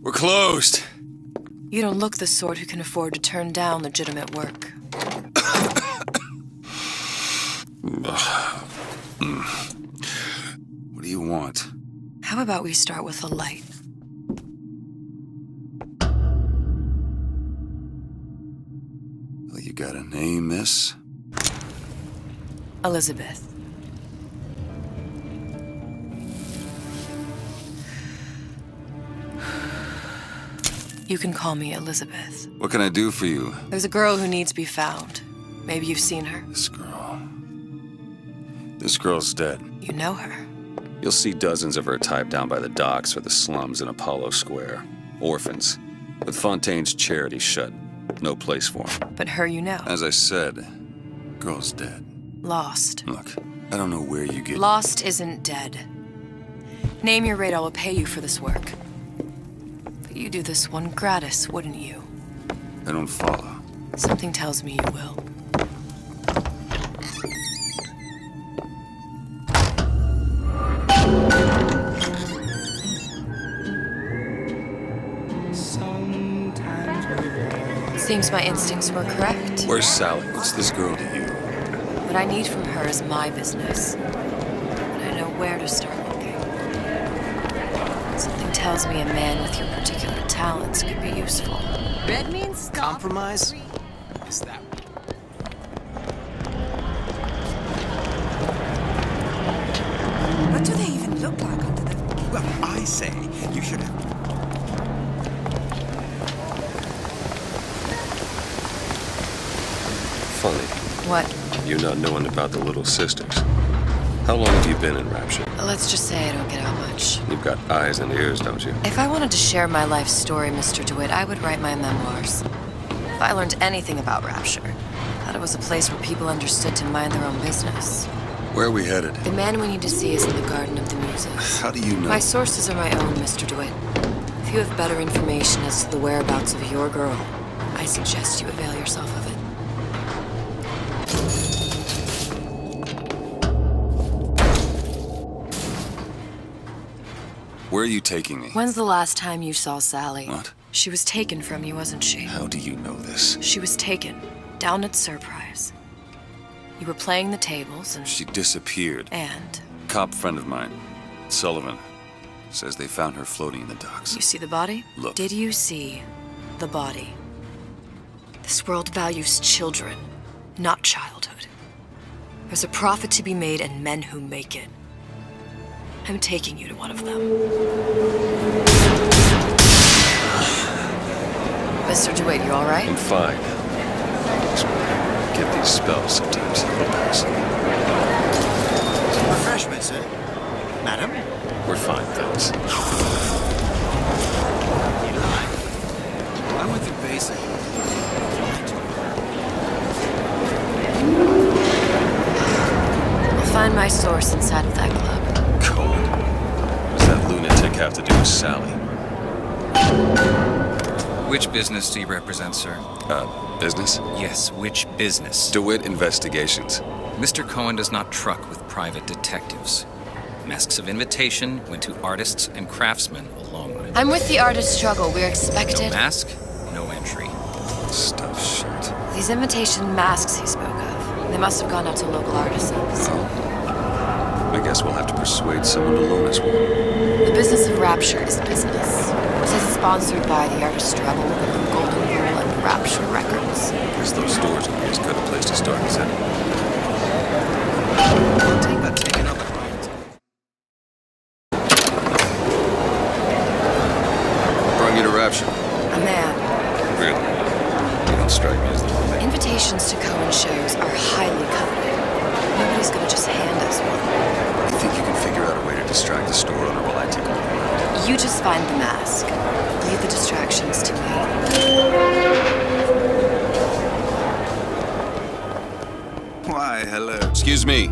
We're closed. You don't look the sort who can afford to turn down legitimate work. What do you want? How about we start with a light? Well, you gotta name this. Elizabeth. You can call me Elizabeth. What can I do for you? There's a girl who needs to be found. Maybe you've seen her. This girl's dead. You know her. You'll see dozens of her typed down by the docks or the slums in Apollo Square. Orphans, with Fontaine's charity shut. No place for them. But her you know. As I said, girl's dead. Lost. Look, I don't know where you get... Lost isn't dead. Name your rate, I will pay you for this work. But you do this one gratis, wouldn't you? I don't follow. Something tells me you will. Seems my instincts were correct. Where's Sally? What's this girl to you? What I need from her is my business. And I know where to start looking. Something tells me a man with your particular talents could be useful. Red means stop. Compromise? Is that... What do they even look like under the... Well, I say you should have... Funny. What? You not knowing about the Little Sisters. How long have you been in Rapture? Let's just say I don't get out much. You've got eyes and ears, don't you? If I wanted to share my life story, Mr. DeWitt, I would write my memoirs. If I learned anything about Rapture, I thought it was a place where people understood to mind their own business. Where are we headed? The man we need to see is in the Garden of the Muses. How do you know? My sources are my own, Mr. DeWitt. If you have better information as to the whereabouts of your girl, I suggest you avail yourself of it. Where are you taking me? When's the last time you saw Sally? What? She was taken from you, wasn't she? How do you know this? She was taken, down at Surprise. You were playing the tables and... She disappeared. And? Cop friend of mine, Sullivan, says they found her floating in the docks. You see the body? Look. Did you see the body? This world values children, not childhood. There's a profit to be made and men who make it. I'm taking you to one of them. Mr. DeWitt, you all right? I'm fine. Just get these spells sometimes. Some refreshments, sir. Madam? We're fine, thanks. You lie. I went through basic. I'll find my source inside of that club. Cohen. What does that lunatic have to do with Sally? Which business do you represent, sir? Business? Yes, which business? DeWitt Investigations. Mr. Cohen does not truck with private detectives. Masks of invitation went to artists and craftsmen alone. I'm with the artist struggle. We're No expected. mask, no entry. Stuff shirt. These invitation masks he spoke of, they must have gone out to local artisans. I guess we'll have to persuade someone to loan us one. The business of Rapture is business. It is sponsored by the artist struggle, the Golden Rule, and Rapture Records. Guess those stores would be as good a place to start as any. I'll take that ticket on the client. Brought you to Rapture. A man. Really? You don't strike me as the one that... Invitations to Cohen shows are highly coveted. Nobody's gonna just hand us one. I think you can figure out a way to distract the store owner while I take a look around. You just find the mask. Leave the distractions to me. Why, hello. Excuse me.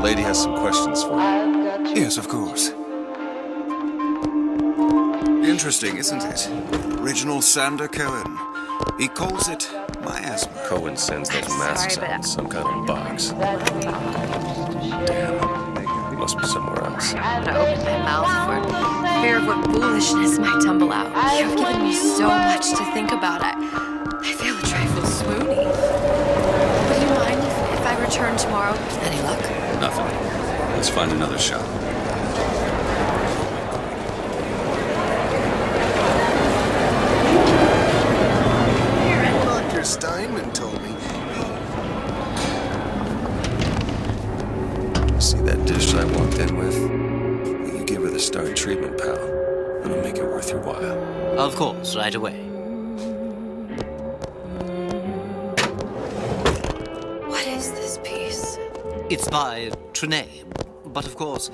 Lady has some questions for you. Yes, of course. Interesting, isn't it? Original Sander Cohen. He calls it miasma. Cohen sends those masks out in some kind of box. Damn. Must be somewhere else. I'm gonna open my mouth for fear of what foolishness might tumble out. You've given me so much to think about. I feel a trifle swoony. Would you mind if I return tomorrow? Any luck? Nothing. Let's find another shot. Dr. Steinman told me. See that dish I walked in with? Will you give her the start treatment, pal? It'll make it worth your while. Of course, right away. What is this piece? It's by Trenet, but of course,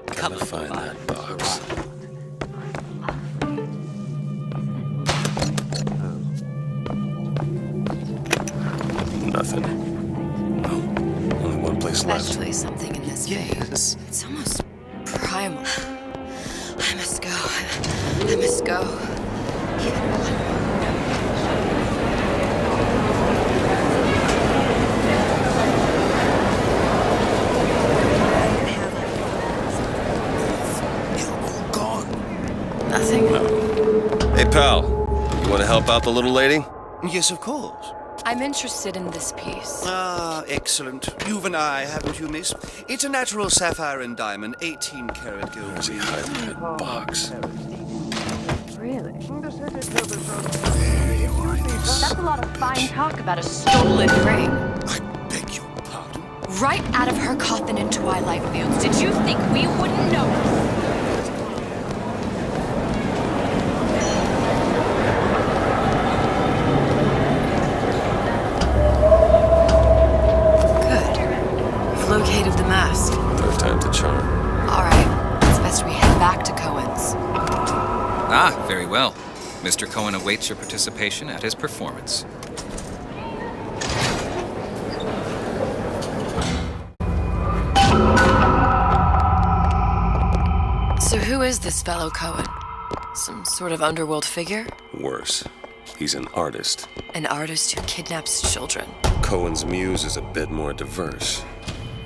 Gotta covered find by... that box. Nothing. Oh, only one place left. Especially something in this Yes. It's almost primal. I must go. I must go. Even one. Nothing. Hey, pal. You want to help out the little lady? Yes, of course. I'm interested in this piece. Ah, excellent. You've an eye, haven't you, miss? It's a natural sapphire and diamond, 18-karat gold. Where's he hiding that box? Really? That's a lot of fine talk about a stolen ring. I beg your pardon? Right out of her coffin in Twilight Fields. Did you think we wouldn't notice? Located the mask. Third time to charm. All right, it's best we head back to Cohen's. Ah, very well. Mr. Cohen awaits your participation at his performance. So who is this fellow Cohen? Some sort of underworld figure? Worse. He's an artist. An artist who kidnaps children. Cohen's muse is a bit more diverse.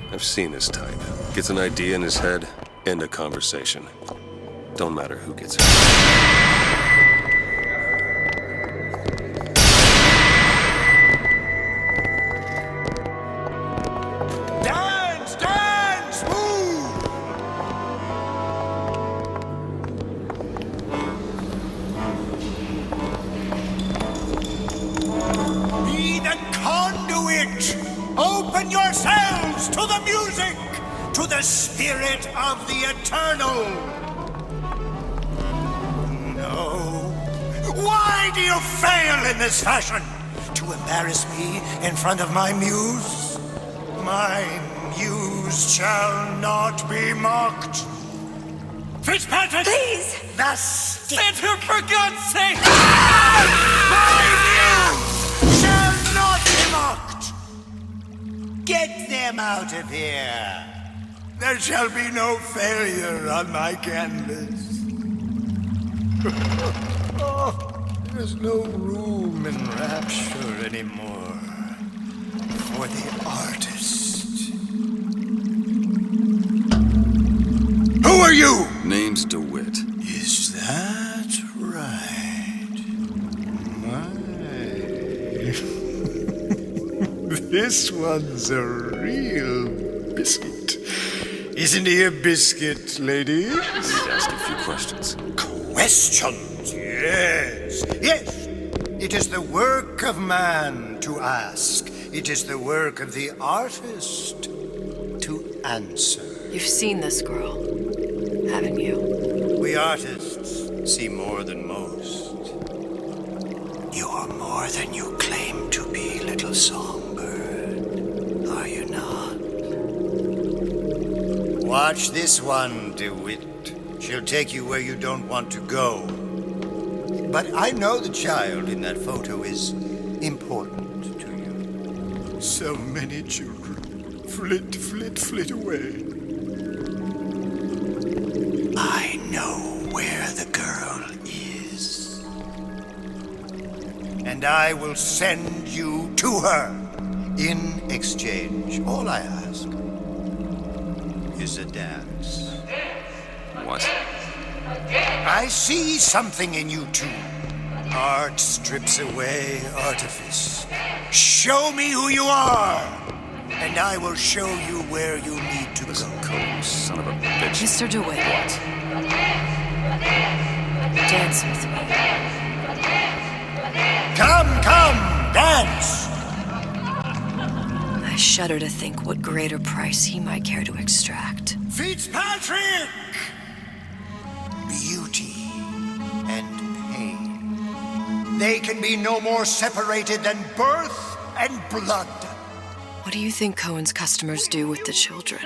I've seen his type. Gets an idea in his head, end a conversation. Don't matter who gets it. Dance, dance, move! Be the conduit! Open yourselves to the music, to the spirit of the eternal! No. Why do you fail in this fashion? To embarrass me in front of my muse? My muse shall not be mocked. Fitzpatrick! Please! The stick! Center, for God's sake! My muse shall not be mocked! Get them out of here! There shall be no failure on my canvas. Oh, there's no room in rapture anymore for the artist. Who are you? Name's DeWitt. Is that right? My. This one's a real biscuit. Isn't he a biscuit, ladies? Ask a few questions. Questions, yes. Yes. It is the work of man to ask. It is the work of the artist to answer. You've seen this girl, haven't you? We artists see more than most. You are more than you claim to be, little songbird. Are you not? Watch this one, DeWitt. She'll take you where you don't want to go. But I know the child in that photo is important to you. So many children flit, flit, flit away. I know where the girl is. And I will send you to her in exchange. All I ask is a dance. What? I see something in you two. Art strips away artifice. Show me who you are, and I will show you where you need to Listen, go. Cohen, son of a bitch. Mr. DeWitt, What? dance with me. Come, dance! I shudder to think what greater price he might care to extract. Fitzpatrick! Beauty and pain. They can be no more separated than birth and blood. What do you think Cohen's customers do with the children?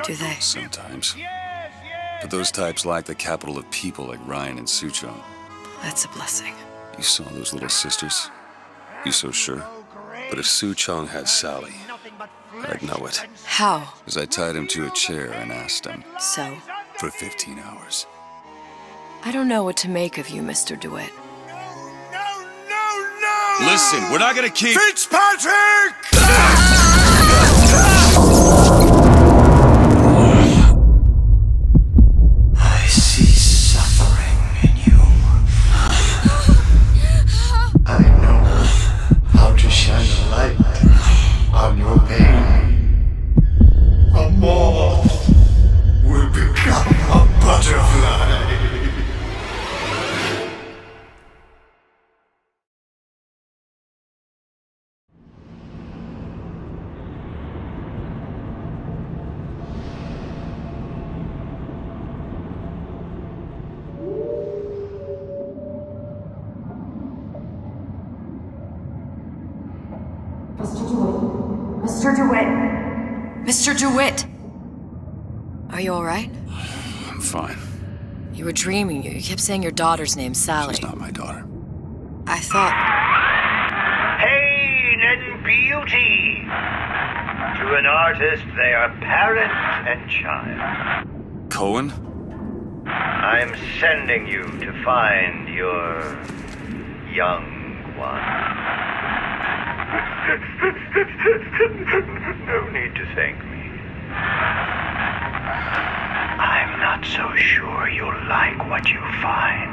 Do they? Sometimes. But those types lack the capital of people like Ryan and Suchong. That's a blessing. You saw those little sisters? You so sure? But if Suchong had Sally, I'd know it. How? As I tied him to a chair and asked him So? for 15 hours. I don't know what to make of you, Mr. DeWitt. No! Listen, we're not gonna keep... Fitzpatrick! I see suffering in you. I know how to shine a light on your pain. A moth will become a butterfly. Mr. DeWitt! Mr. DeWitt! Are you alright? I'm fine. You were dreaming. You kept saying your daughter's name, Sally. She's not my daughter. I thought... Pain and beauty. To an artist, they are parent and child. Cohen? I'm sending you to find your young one. No need to thank me. I'm not so sure you'll like what you find.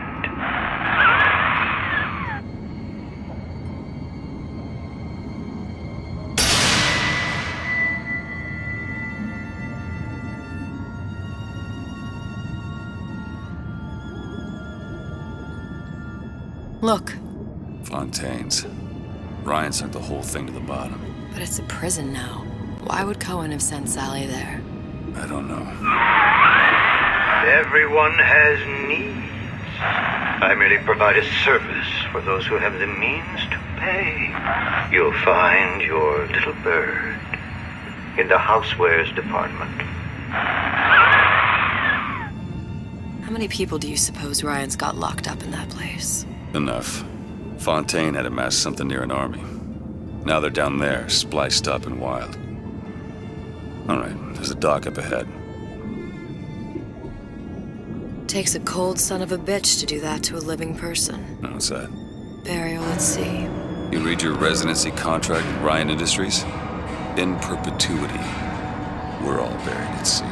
Look, Fontaine's. Ryan sent the whole thing to the bottom. but it's a prison now. Why would Cohen have sent Sally there? I don't know. Everyone has needs. I merely provide a service for those who have the means to pay. You'll find your little bird in the housewares department. How many people do you suppose Ryan's got locked up in that place? Enough. Fontaine had amassed something near an army. Now they're down there, spliced up and wild. Alright, there's a dock up ahead. Takes a cold son of a bitch to do that to a living person. What's that? Burial at sea. You read your residency contract with Ryan Industries? In perpetuity, we're all buried at sea.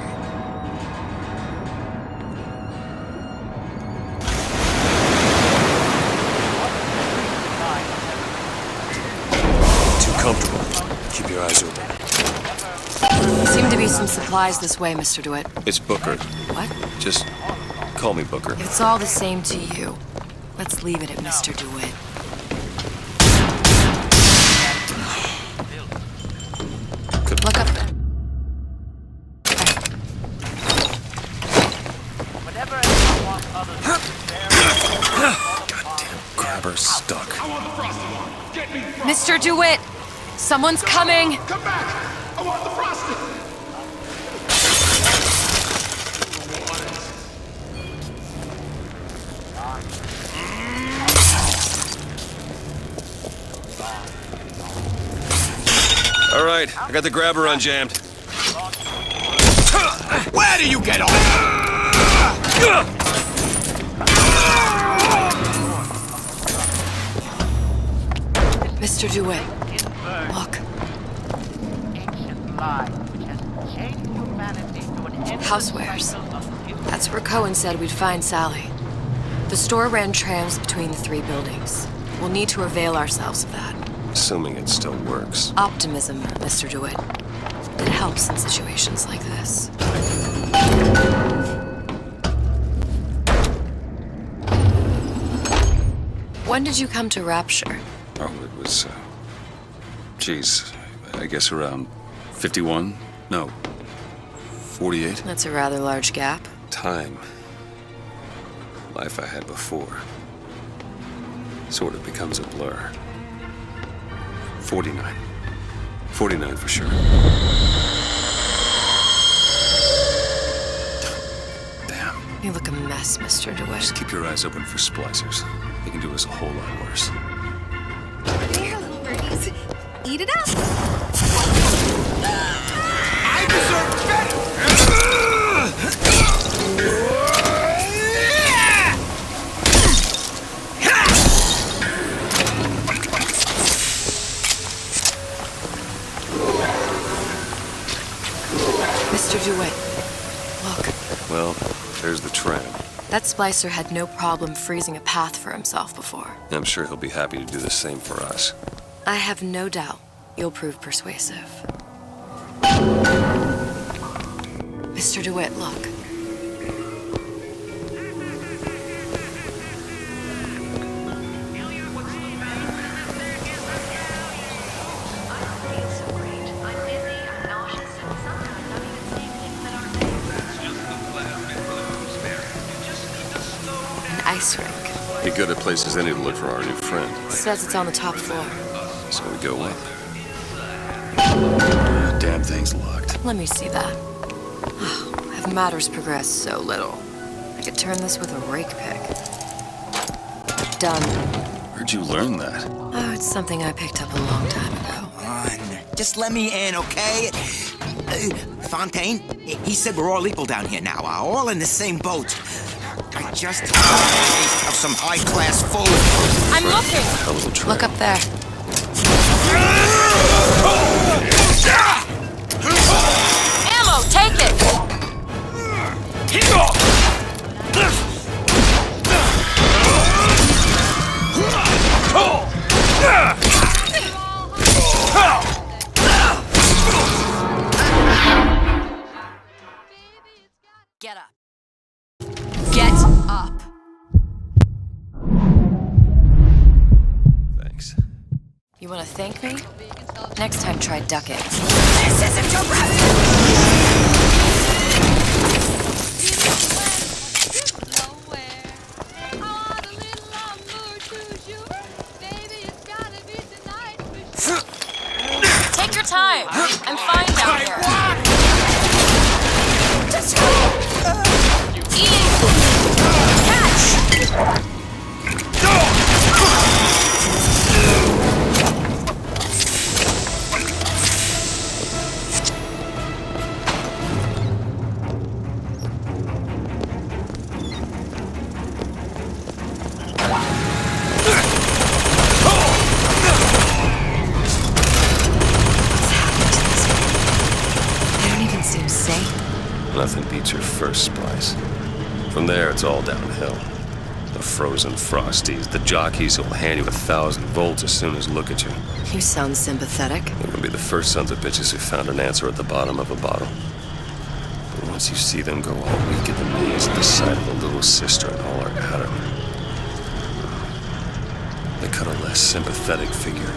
Too comfortable. Keep your eyes open. Seem to be some supplies this way, Mr. DeWitt. It's Booker. What? Just call me Booker. If it's all the same to you, let's leave it at Mr. DeWitt. Look up there. Goddamn grabber stuck. Mr. DeWitt! Someone's coming! Come back! I want the frosting! All right, I got the grabber unjammed. Where do you get off? Mr. DeWitt, look. Housewares. That's where Cohen said we'd find Sally. The store ran trams between the three buildings. We'll need to avail ourselves of that. Assuming it still works. Optimism, Mr. DeWitt. It helps in situations like this. When did you come to Rapture? Oh, it was, geez, I guess around 51? No, 48? That's a rather large gap. Time. Life I had before. Sort of becomes a blur. 49. 49 for sure. Damn. You look a mess, Mr. DeWitt. Just keep your eyes open for splicers. They can do us a whole lot worse. There, little birdies. Eat it up. I deserve better! Mr. DeWitt, look. Well, there's the tram. That splicer had no problem freezing a path for himself before. I'm sure he'll be happy to do the same for us. I have no doubt you'll prove persuasive. Mr. DeWitt, look. Ice rink. Be good at places any to look for our new friend. Says it's on the top floor. So we go up. Damn thing's locked. Let me see that. Oh, have matters progressed so little? I could turn this with a rake pick. Done. Where'd you learn that? Oh, it's something I picked up a long time ago. Just let me in, okay? Fontaine, he said we're all equal down here now, all in the same boat. I just had a taste of some high-class food. I'm looking! Hell of a trip. Look up there. Ammo, take it! Get up. Get up. Thanks. You want to thank me? Next time, try ducking. This isn't your breath! Take your time. I'm fine down here. Catch! Nothing beats your first splice. From there, it's all downhill. The frozen frosties, the jockeys who'll hand you 1,000 volts as soon as look at you. You sound sympathetic. They would be the first sons of bitches who found an answer at the bottom of a bottle. But once you see them go all weak at the knees at the sight of a little sister and all her Adam, they cut a less sympathetic figure.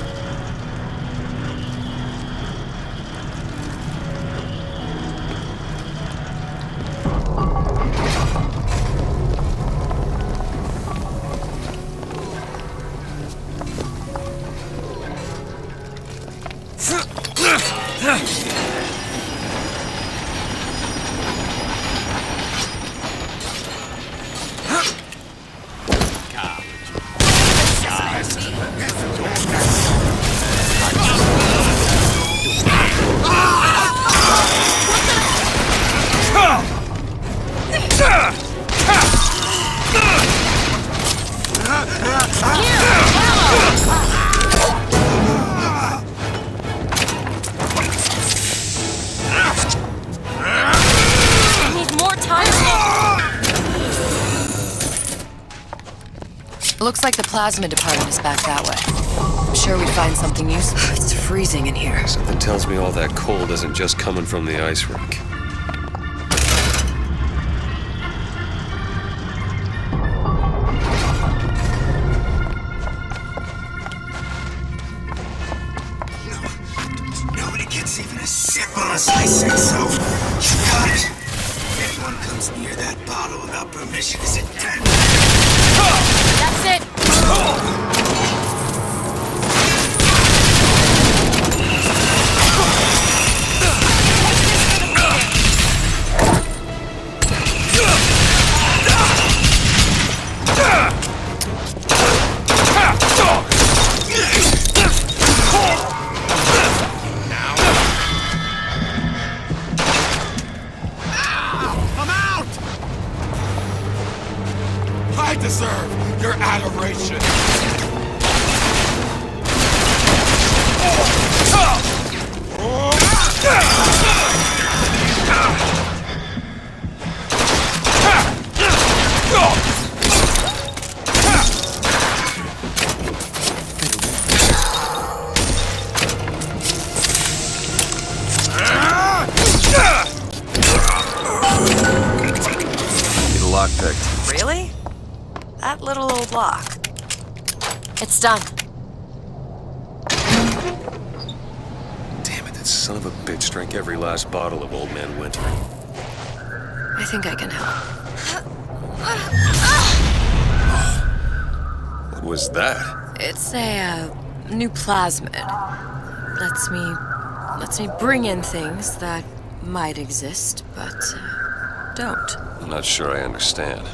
Looks like the plasma department is back that way. I'm sure we'd find something useful. It's freezing in here. Something tells me all that cold isn't just coming from the ice rink. Nobody gets even a sip unless I say so. You got it. If anyone comes near that bottle without permission, is it dead? That's it! I deserve your adoration. Need a lockpick. Really? That little old lock. It's done. Damn it, that son of a bitch drank every last bottle of Old Man Winter. I think I can help. What was that? It's a new plasmid. Lets me bring in things that might exist, but don't. I'm not sure I understand.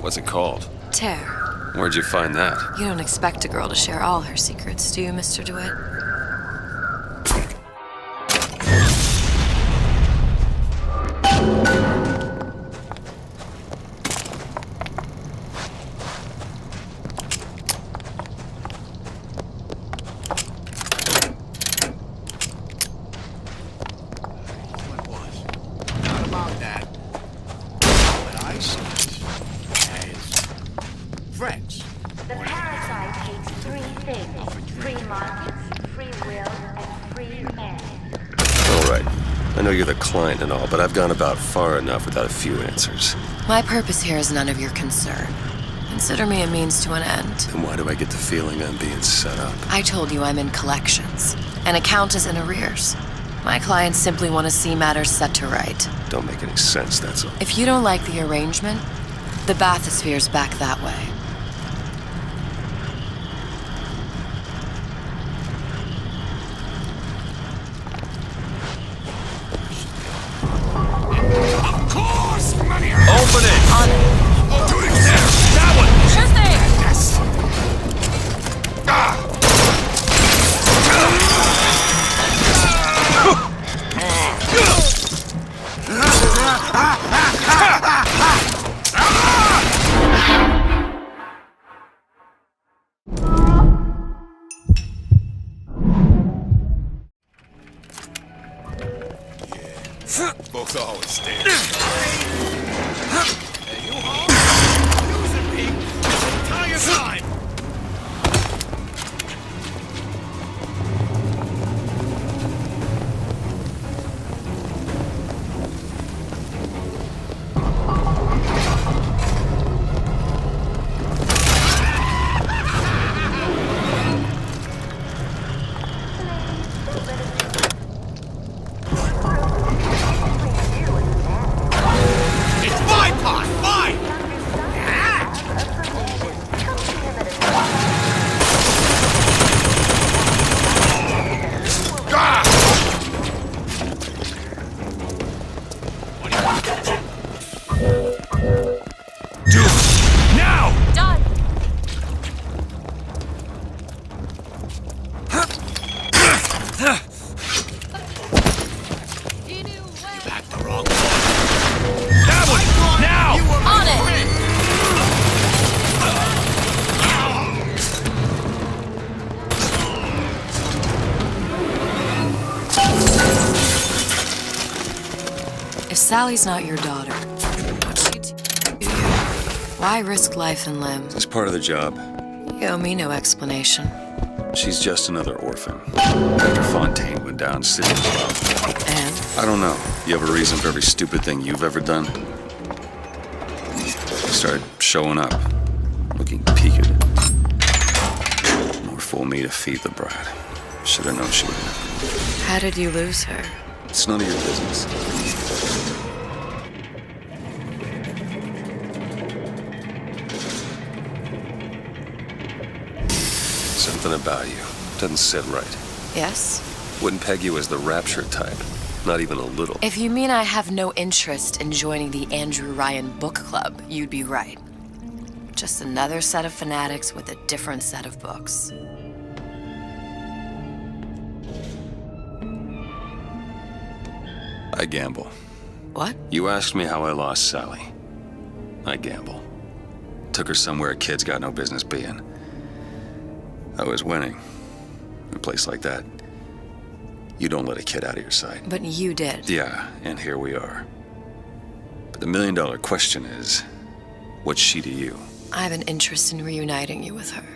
What's it called? Tear. Where'd you find that? You don't expect a girl to share all her secrets, do you, Mr. DeWitt? Not about that. What I see is friends. The parasite hates three things: free markets, free will, and free men. All right. I know you're the client and all, but I've gone about far enough without a few answers. My purpose here is none of your concern. Consider me a means to an end. Then why do I get the feeling I'm being set up? I told you I'm in collections. An account is in arrears. My clients simply want to see matters set to right. Don't make any sense, that's all. If you don't like the arrangement, the bathysphere's back that way. Of course, money. Open it! On it. Do it there. That one. Sure thing! Yes. Folks always stand. Hey, you home? Using me this entire time. It's my pot! Mine! Do it! Now! Done! You backed the wrong one. That one! Now! On it! If Sally's not your daughter, what's she do to you? Why risk life and limb? It's part of the job. You owe me no explanation. She's just another orphan. After Fontaine went down, Sydney was out. And? I don't know. You have a reason for every stupid thing you've ever done? She started showing up, looking peaked. More fool me to feed the brat. Should have known she would never. How did you lose her? It's none of your business. Something about you doesn't sit right. Yes? Wouldn't peg you as the rapture type. Not even a little. If you mean I have no interest in joining the Andrew Ryan Book Club, you'd be right. Just another set of fanatics with a different set of books. I gamble. What? You asked me how I lost Sally. I gamble. Took her somewhere kids got no business being. I was winning. In a place like that, you don't let a kid out of your sight. But you did. Yeah, and here we are. But the million-dollar question is, what's she to you? I have an interest in reuniting you with her.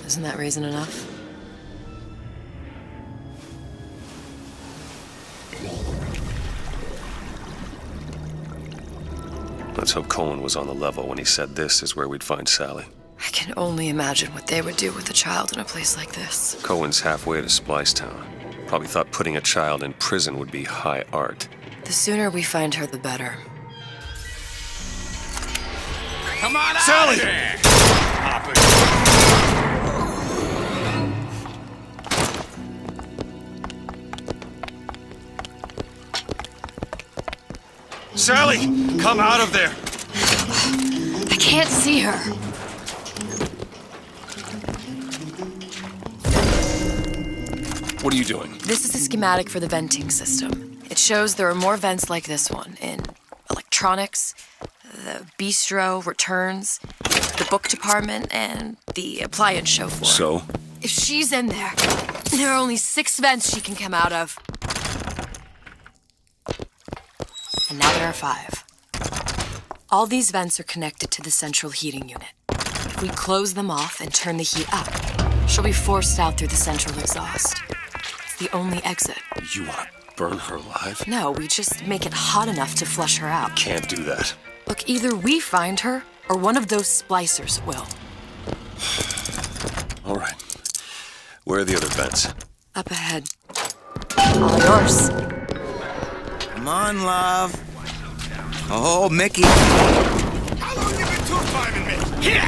Isn't that reason enough? Let's hope Cohen was on the level when he said this is where we'd find Sally. I can only imagine what they would do with a child in a place like this. Cohen's halfway to Splicetown. Probably thought putting a child in prison would be high art. The sooner we find her, the better. Come on out Sally! of here! Sally, come out of there! I can't see her. What are you doing? This is a schematic for the venting system. It shows there are more vents like this one in electronics, the bistro, returns, the book department, and the appliance show floor. So? If she's in there, there are only 6 vents she can come out of. And now there are 5. All these vents are connected to the central heating unit. If we close them off and turn the heat up, she'll be forced out through the central exhaust. It's the only exit. You want to burn her alive? No, we just make it hot enough to flush her out. Can't do that. Look, either we find her, or one of those splicers will. All right. Where are the other vents? Up ahead. All yours. Come on, love. Oh, Mickey. How long you been tooth-climbing me? Here!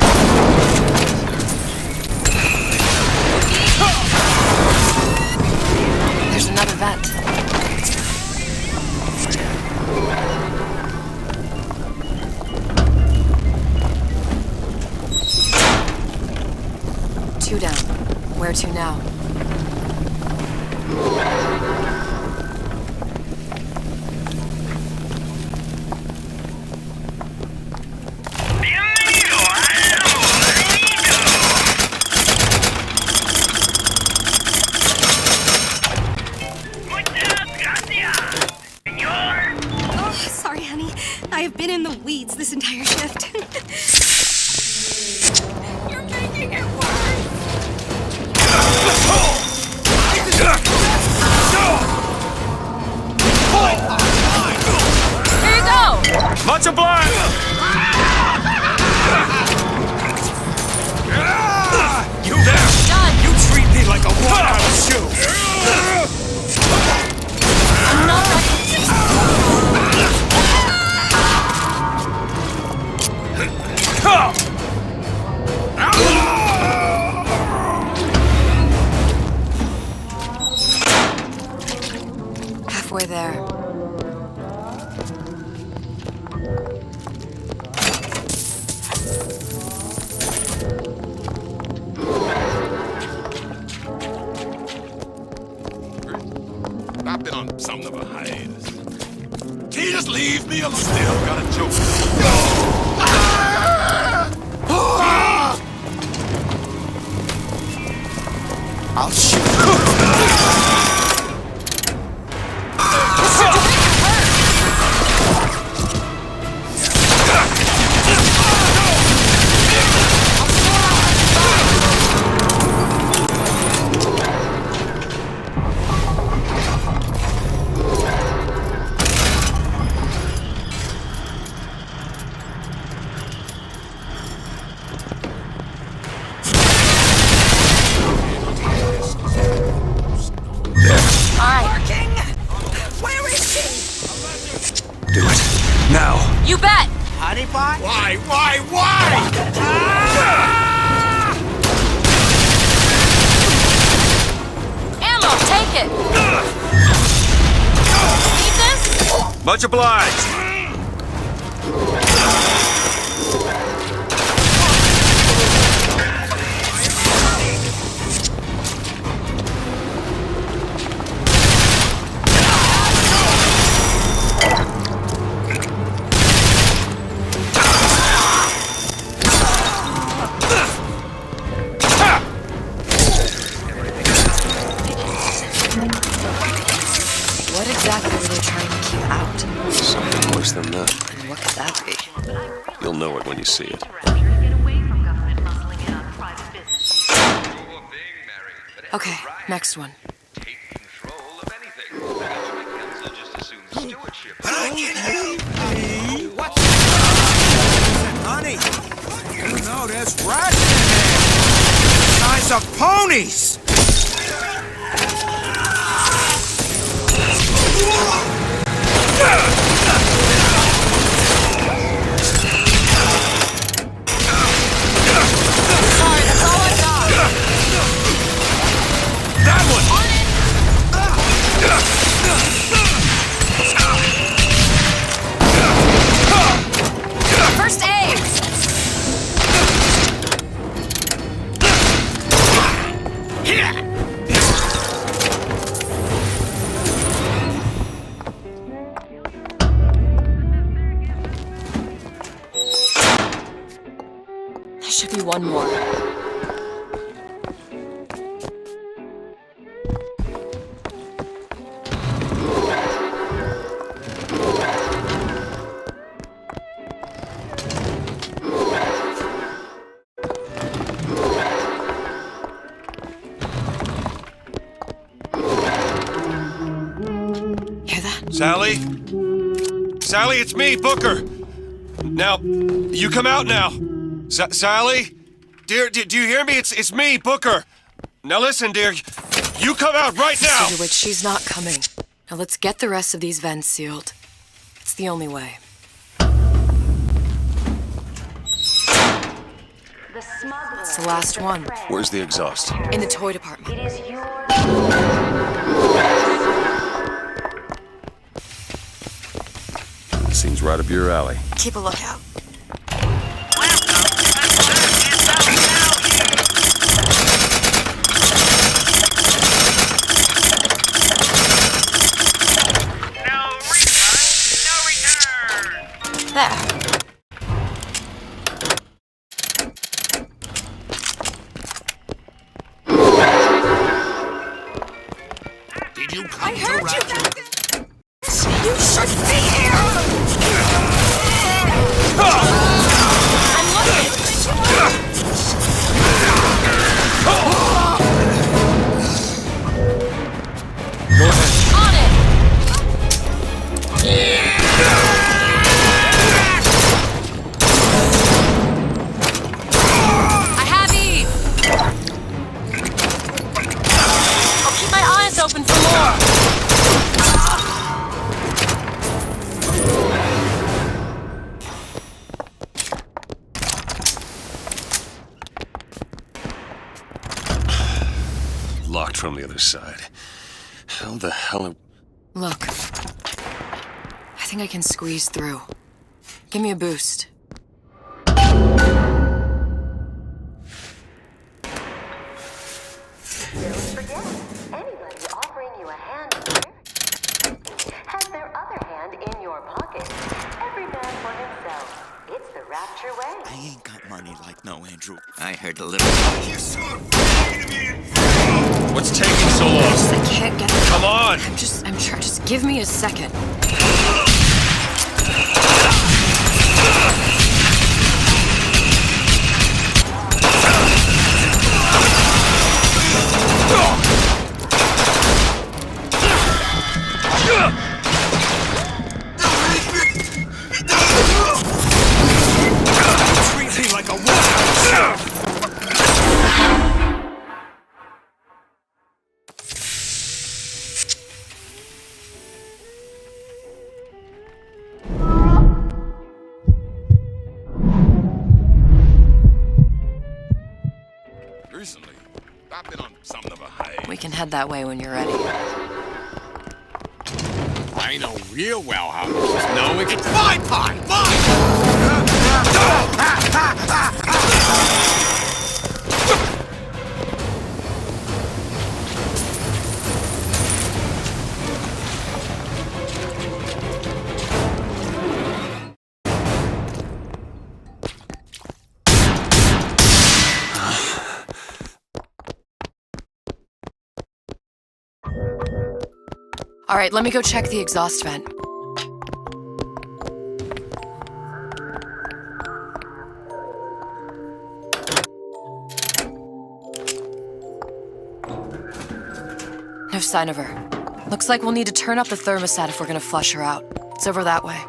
There's another vent. Two down. Where to now? Sorry, honey. I have been in the weeds this entire shift. You're making it worse. Here you go! Much obliged! You there! Done! You treat me like a worn-out shoe! I'm not ready. Halfway there. I've been on something of a hiatus. Can you just leave me alone? Still got a joke. I'll shoot. You bet! Honey pie? Why? Ammo, take it! Need this? Much obliged. What exactly were they trying to keep out? Something worse than that. What could that be? You'll know it when you see it. Okay, next one. Honey! No, there's rats in there! Size of ponies! Sorry, that's all I got. That one! First aid! There should be one more. Hear that? Sally? Sally, it's me, Booker. Now, you come out now. Sally? Dear, do you hear me? It's me, Booker. Now listen, dear. You come out right now! Figure which she's not coming. Now let's get the rest of these vents sealed. It's the only way. It's the last one. Where's the exhaust? In the toy department. It is your Seems right up your alley. Keep a lookout. There. Did you come I heard to you rapture? back there! You should be here! I'm looking! Go ahead. On it! I have Eve! I'll keep my eyes open for more! Locked from the other side. How the hell are... Look. I think I can squeeze through. Give me a boost. Don't forget, anybody offering you a hand here has their other hand in your pocket. Every man for himself. It's the Rapture way. I ain't got money like no Andrew. I heard a little. What's taking so long? I can't get it. Come on! I'm sure. Just give me a second. Treat me like a woman! can head that way when you're ready. I know real well how this is knowing. It's my time! Mine! All right, let me go check the exhaust vent. No sign of her. Looks like we'll need to turn up the thermostat if we're gonna flush her out. It's over that way.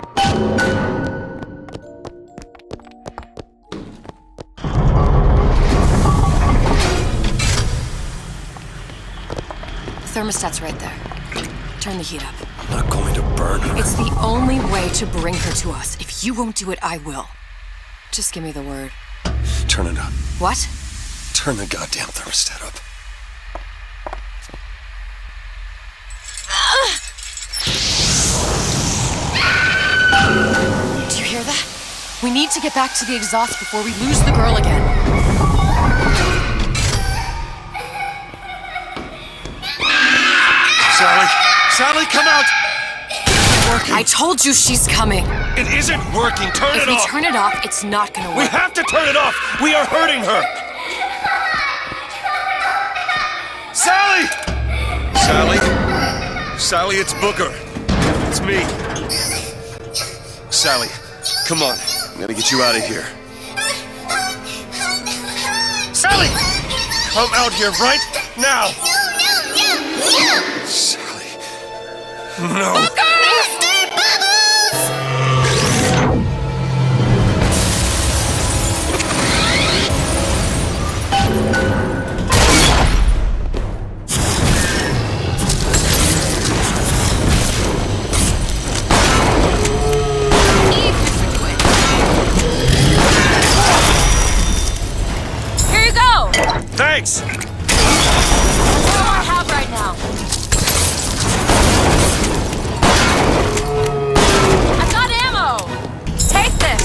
The thermostat's right there. Turn the heat up. I'm not going to burn her. It's the only way to bring her to us. If you won't do it, I will. Just give me the word. Turn it up. What? Turn the goddamn thermostat up. Do you hear that? We need to get back to the exhaust before we lose the girl again. Sally, come out! I told you she's coming. It isn't working. Turn it off. If we turn it off, it's not gonna work. We have to turn it off. We are hurting her. Sally! Sally, it's Booker. It's me. Sally, come on. I gotta get you out of here. Sally! Come out here right now! Sally. No. Booker! Here you go! Thanks! That's all I have right now. I've got ammo! Take this!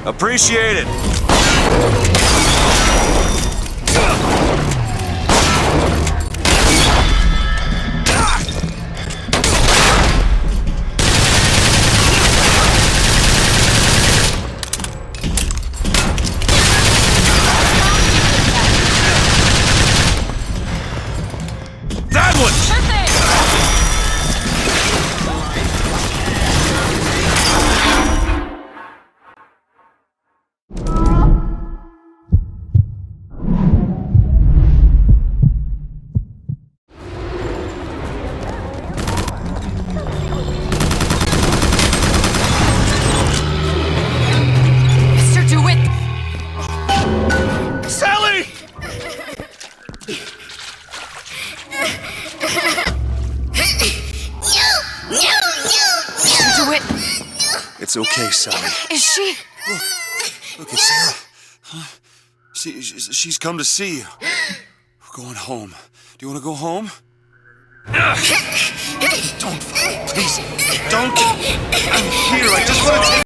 Appreciate it. That one! Sure thing! Mr. DeWitt! Sally! Mr. DeWitt! It's okay, Sally. Is she? Look, it's Sarah. Huh? She's come to see you. We're going home. Do you want to go home? Don't, please. Don't. I'm here. I just want to take